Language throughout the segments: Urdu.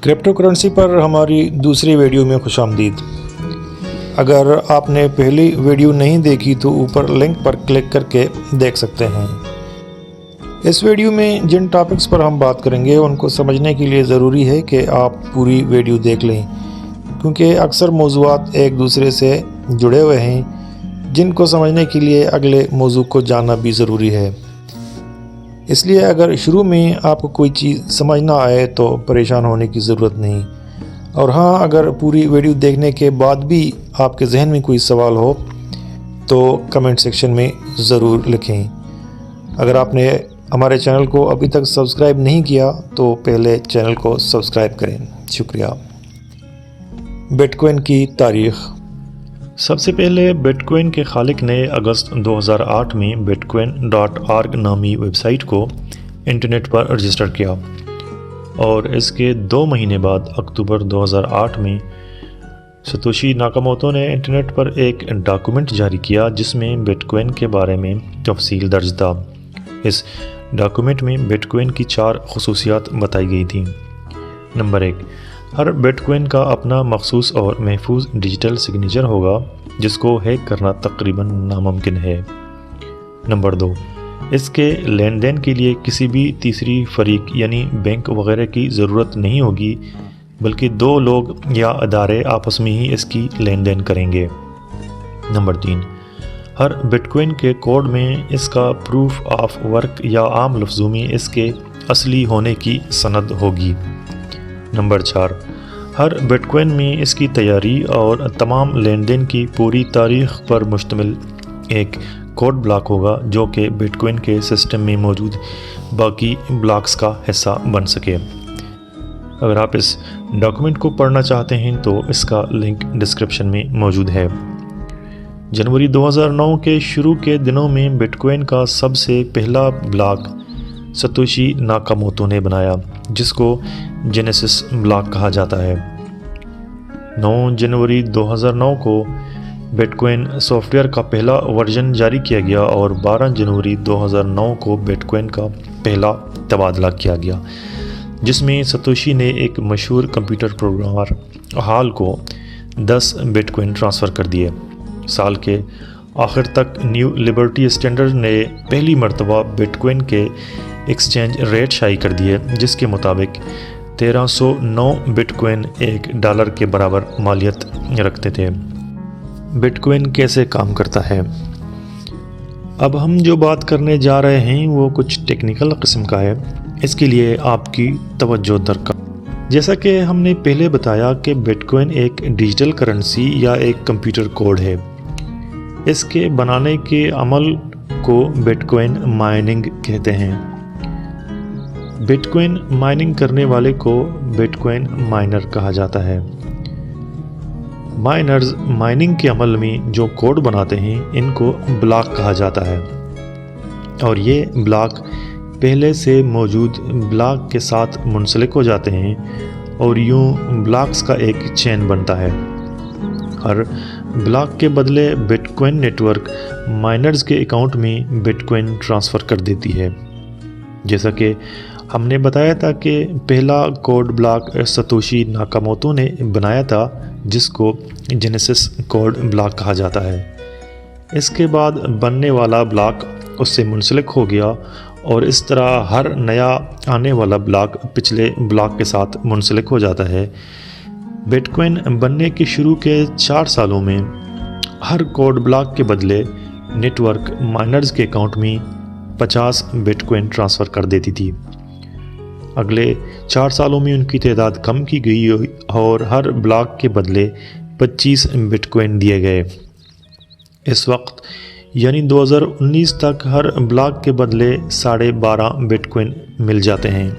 کرپٹو کرنسی پر ہماری دوسری ویڈیو میں خوش آمدید۔ اگر آپ نے پہلی ویڈیو نہیں دیکھی تو اوپر لنک پر کلک کر کے دیکھ سکتے ہیں۔ اس ویڈیو میں جن ٹاپکس پر ہم بات کریں گے ان کو سمجھنے کے لیے ضروری ہے کہ آپ پوری ویڈیو دیکھ لیں، کیونکہ اکثر موضوعات ایک دوسرے سے جڑے ہوئے ہیں جن کو سمجھنے کے لیے اگلے موضوع کو جاننا بھی ضروری ہے۔ اس لیے اگر شروع میں آپ کو کوئی چیز سمجھ نہ آئے تو پریشان ہونے کی ضرورت نہیں، اور ہاں اگر پوری ویڈیو دیکھنے کے بعد بھی آپ کے ذہن میں کوئی سوال ہو تو کمنٹ سیکشن میں ضرور لکھیں۔ اگر آپ نے ہمارے چینل کو ابھی تک سبسکرائب نہیں کیا تو پہلے چینل کو سبسکرائب کریں۔ شکریہ۔ بٹ کوائن کی تاریخ۔ سب سے پہلے بٹ کوائن کے خالق نے اگست 2008 میں bitcoin.org نامی ویب سائٹ کو انٹرنیٹ پر رجسٹر کیا، اور اس کے 2 مہینے بعد اکتوبر 2008 میں ستوشی ناکاموتو نے انٹرنیٹ پر ایک ڈاکومنٹ جاری کیا جس میں بٹ کوائن کے بارے میں تفصیل درج تھا۔ اس ڈاکومنٹ میں بٹ کوائن کی 4 خصوصیات بتائی گئی تھیں۔ نمبر 1، ہر بٹ کوائن کا اپنا مخصوص اور محفوظ ڈیجیٹل سگنیچر ہوگا جس کو ہیک کرنا تقریباً ناممکن ہے۔ نمبر 2، اس کے لین دین کے لیے کسی بھی تیسری فریق یعنی بینک وغیرہ کی ضرورت نہیں ہوگی، بلکہ 2 لوگ یا ادارے آپس میں ہی اس کی لین دین کریں گے۔ نمبر 3، ہر بٹ کوائن کے کوڈ میں اس کا پروف آف ورک یا عام لفظوں میں اس کے اصلی ہونے کی سند ہوگی۔ نمبر 4، ہر بٹ کوائن میں اس کی تیاری اور تمام لین دین کی پوری تاریخ پر مشتمل ایک کوڈ بلاک ہوگا جو کہ بٹ کوائن کے سسٹم میں موجود باقی بلاکس کا حصہ بن سکے۔ اگر آپ اس ڈاکومنٹ کو پڑھنا چاہتے ہیں تو اس کا لنک ڈسکرپشن میں موجود ہے۔ جنوری 2009 کے شروع کے دنوں میں بٹ کوائن کا سب سے پہلا بلاک ستوشی ناکاموتو نے بنایا جس کو جینیسس بلاک کہا جاتا ہے۔ 9 جنوری 2009 کو بٹ کوائن سافٹ ویئر کا پہلا ورژن جاری کیا گیا اور 12 جنوری 2009 کو بٹ کوائن کا پہلا تبادلہ کیا گیا جس میں ستوشی نے ایک مشہور کمپیوٹر پروگرامر ہال کو 10 بٹ کوائن ٹرانسفر کر دیے۔ سال کے آخر تک نیو لبرٹی اسٹینڈرڈ نے پہلی مرتبہ بٹ کوائن کے ایکسچینج ریٹ شائع کر دیے جس کے مطابق 1309 بٹ کوائن $1 کے برابر مالیت رکھتے تھے۔ بٹ کوائن کیسے کام کرتا ہے؟ اب ہم جو بات کرنے جا رہے ہیں وہ کچھ ٹیکنیکل قسم کا ہے، اس کے لیے آپ کی توجہ درکار۔ جیسا کہ ہم نے پہلے بتایا کہ بٹ کوائن ایک ڈیجیٹل کرنسی یا ایک کمپیوٹر کوڈ ہے۔ اس کے بنانے کے عمل کو بٹ کوائن مائننگ کہتے ہیں۔ بٹ کوائن مائننگ کرنے والے کو بٹ کوائن مائنر کہا جاتا ہے۔ مائنرز مائننگ کے عمل میں جو کوڈ بناتے ہیں ان کو بلاک کہا جاتا ہے، اور یہ بلاک پہلے سے موجود بلاک کے ساتھ منسلک ہو جاتے ہیں اور یوں بلاکس کا ایک چین بنتا ہے۔ ہر بلاک کے بدلے bitcoin network miners کے اکاؤنٹ میں بٹ کوائن ٹرانسفر کر دیتی ہے۔ جیسا کہ ہم نے بتایا تھا کہ پہلا کوڈ بلاک ستوشی ناکاموتو نے بنایا تھا جس کو جینیسس کوڈ بلاک کہا جاتا ہے۔ اس کے بعد بننے والا بلاک اس سے منسلک ہو گیا اور اس طرح ہر نیا آنے والا بلاک پچھلے بلاک کے ساتھ منسلک ہو جاتا ہے۔ بٹ کوائن بننے کے شروع کے 4 سالوں میں ہر کوڈ بلاک کے بدلے نیٹ ورک مائنرز کے اکاؤنٹ میں 50 بٹ کوائن ٹرانسفر کر دیتی تھی۔ اگلے 4 سالوں میں ان کی تعداد کم کی گئی اور ہر بلاک کے بدلے 25 بٹ کوائن دیے گئے۔ اس وقت یعنی 2019 تک ہر بلاک کے بدلے 12.5 بٹ کوائن مل جاتے ہیں۔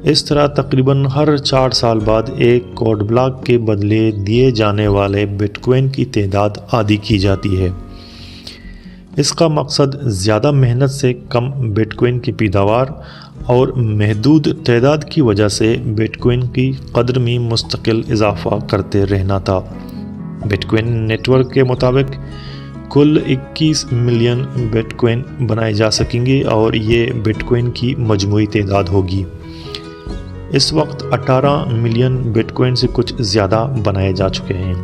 اس طرح تقریباً ہر 4 سال بعد ایک کوڈ بلاک کے بدلے دیے جانے والے بٹ کوائن کی تعداد آدھی کی جاتی ہے۔ اس کا مقصد زیادہ محنت سے کم بٹ کوائن کی پیداوار اور محدود تعداد کی وجہ سے بٹ کوائن کی قدر میں مستقل اضافہ کرتے رہنا تھا۔ بٹ کوائن نیٹ ورک کے مطابق کل 21 ملین بٹ کوائن بنائے جا سکیں گے اور یہ بٹ کوائن کی مجموعی تعداد ہوگی۔ اس وقت 18 ملین بٹ کوئن سے کچھ زیادہ بنائے جا چکے ہیں۔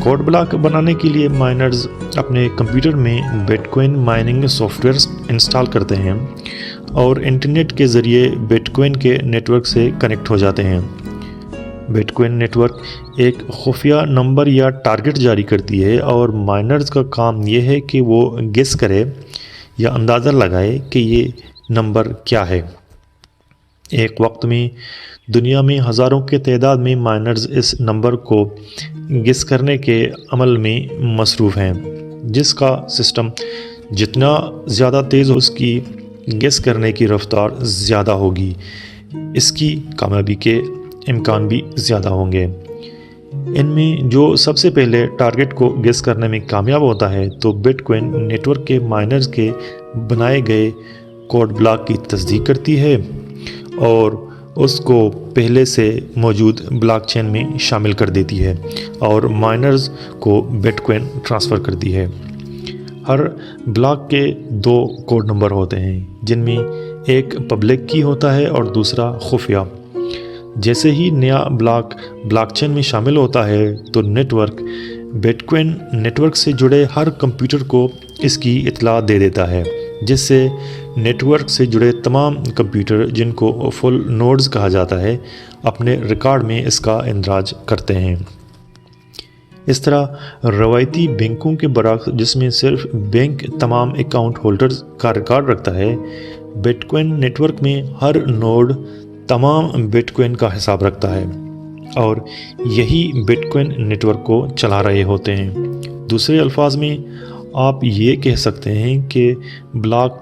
کوڈ بلاک بنانے کے لیے مائنرز اپنے کمپیوٹر میں bitcoin mining software install کرتے ہیں اور انٹرنیٹ کے ذریعے بٹ کوئن کے نیٹ ورک سے کنیکٹ ہو جاتے ہیں۔ بٹ کوئن نیٹ ورک ایک خفیہ نمبر یا ٹارگٹ جاری کرتی ہے اور مائنرز کا کام یہ ہے کہ وہ گیس کرے یا اندازہ لگائے کہ یہ نمبر کیا ہے۔ ایک وقت میں دنیا میں ہزاروں کے تعداد میں مائنرز اس نمبر کو گیس کرنے کے عمل میں مصروف ہیں، جس کا سسٹم جتنا زیادہ تیز ہو اس کی گیس کرنے کی رفتار زیادہ ہوگی، اس کی کامیابی کے امکان بھی زیادہ ہوں گے۔ ان میں جو سب سے پہلے ٹارگٹ کو گیس کرنے میں کامیاب ہوتا ہے تو بٹ کوئن نیٹ ورک کے مائنرز کے بنائے گئے کوڈ بلاک کی تصدیق کرتی ہے اور اس کو پہلے سے موجود بلاک چین میں شامل کر دیتی ہے اور مائنرز کو بٹ کوئن ٹرانسفر کرتی ہے۔ ہر بلاک کے 2 کوڈ نمبر ہوتے ہیں، جن میں ایک پبلک کی ہوتا ہے اور دوسرا خفیہ۔ جیسے ہی نیا بلاک چین میں شامل ہوتا ہے تو network bitcoin network سے جڑے ہر کمپیوٹر کو اس کی اطلاع دے دیتا ہے، جس سے نیٹ ورک سے جڑے تمام کمپیوٹر، جن کو فل نوڈز کہا جاتا ہے، اپنے ریکارڈ میں اس کا اندراج کرتے ہیں۔ اس طرح روایتی بینکوں کے برعکس، جس میں صرف بینک تمام اکاؤنٹ ہولڈرز کا ریکارڈ رکھتا ہے، بٹ کوئن نیٹ ورک میں ہر نوڈ تمام بٹ کوئن کا حساب رکھتا ہے اور یہی بٹ کوئن نیٹ ورک کو چلا رہے ہوتے ہیں۔ دوسرے الفاظ میں آپ یہ کہہ سکتے ہیں کہ بلاک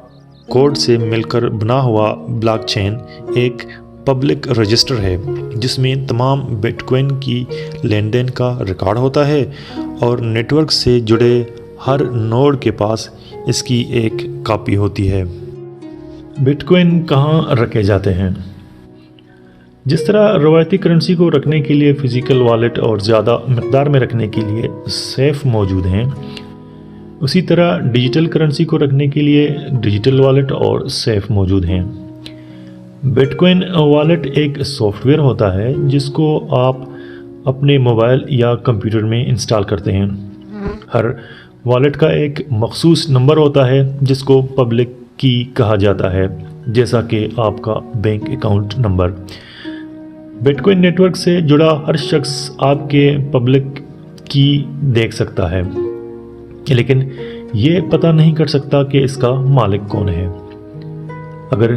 کوڈ سے مل کر بنا ہوا بلاک چین ایک پبلک رجسٹر ہے، جس میں تمام بٹ کوئن کی لین دین کا ریکارڈ ہوتا ہے اور نیٹ ورک سے جڑے ہر نوڈ کے پاس اس کی ایک کاپی ہوتی ہے۔ بٹ کوئن کہاں رکھے جاتے ہیں؟ جس طرح روایتی کرنسی کو رکھنے کے لیے فزیکل والیٹ اور زیادہ مقدار میں رکھنے کے لیے سیف موجود ہیں، اسی طرح ڈیجیٹل کرنسی کو رکھنے کے لیے ڈیجیٹل والیٹ اور سیف موجود ہیں۔ بٹ کوئن والیٹ ایک سافٹ ویئر ہوتا ہے جس کو آپ اپنے موبائل یا کمپیوٹر میں انسٹال کرتے ہیں۔ ہر والیٹ کا ایک مخصوص نمبر ہوتا ہے جس کو پبلک کی کہا جاتا ہے، جیسا کہ آپ کا bank account number. Bitcoin network سے جڑا ہر شخص آپ کے پبلک کی دیکھ سکتا ہے، لیکن یہ پتہ نہیں کر سکتا کہ اس کا مالک کون ہے۔ اگر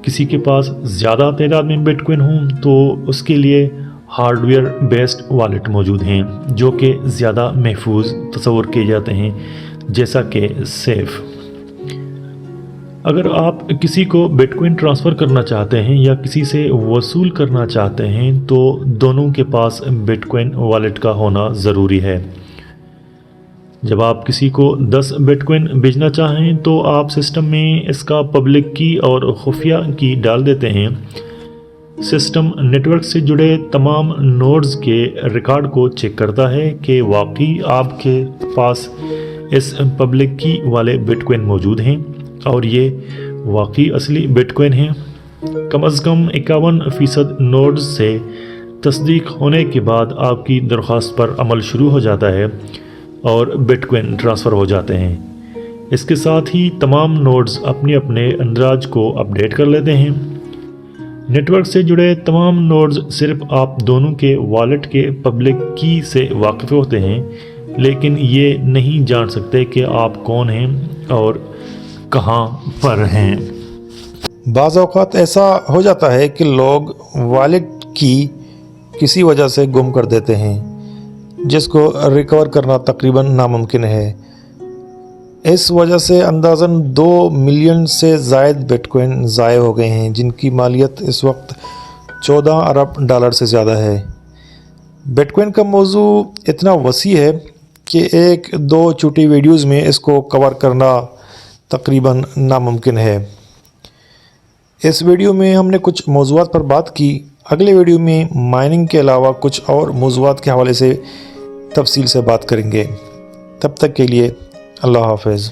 کسی کے پاس زیادہ تعداد میں بٹ کوئن ہوں تو اس کے لیے ہارڈ ویئر بیسڈ والیٹ موجود ہیں جو کہ زیادہ محفوظ تصور کیے جاتے ہیں، جیسا کہ سیف۔ اگر آپ کسی کو بٹ کوئن ٹرانسفر کرنا چاہتے ہیں یا کسی سے وصول کرنا چاہتے ہیں تو دونوں کے پاس بٹ کوئن والیٹ کا ہونا ضروری ہے۔ جب آپ کسی کو 10 بٹ کوئن بھیجنا چاہیں تو آپ سسٹم میں اس کا پبلک کی اور خفیہ کی ڈال دیتے ہیں۔ سسٹم نیٹ ورک سے جڑے تمام نوڈز کے ریکارڈ کو چیک کرتا ہے کہ واقعی آپ کے پاس اس پبلک کی والے بٹ کوئن موجود ہیں اور یہ واقعی اصلی بٹ کوئن ہیں۔ کم از کم 51% نوڈز سے تصدیق ہونے کے بعد آپ کی درخواست پر عمل شروع ہو جاتا ہے اور بٹ کوئن ٹرانسفر ہو جاتے ہیں۔ اس کے ساتھ ہی تمام نوڈز اپنے اندراج کو اپڈیٹ کر لیتے ہیں۔ نیٹ ورک سے جڑے تمام نوڈز صرف آپ دونوں کے والیٹ کے پبلک کی سے واقف ہوتے ہیں، لیکن یہ نہیں جان سکتے کہ آپ کون ہیں اور کہاں پر ہیں۔ بعض اوقات ایسا ہو جاتا ہے کہ لوگ والیٹ کی کسی وجہ سے گم کر دیتے ہیں، جس کو ریکور کرنا تقریباً ناممکن ہے۔ اس وجہ سے اندازاً 2 ملین سے زائد بٹ کوئن ضائع ہو گئے ہیں، جن کی مالیت اس وقت $14 ارب سے زیادہ ہے۔ بٹ کوئن کا موضوع اتنا وسیع ہے کہ 1-2 چھوٹی ویڈیوز میں اس کو کور کرنا تقریباً ناممکن ہے۔ اس ویڈیو میں ہم نے کچھ موضوعات پر بات کی۔ اگلے ویڈیو میں مائننگ کے علاوہ کچھ اور موضوعات کے حوالے سے تفصیل سے بات کریں گے۔ تب تک کے لیے اللہ حافظ۔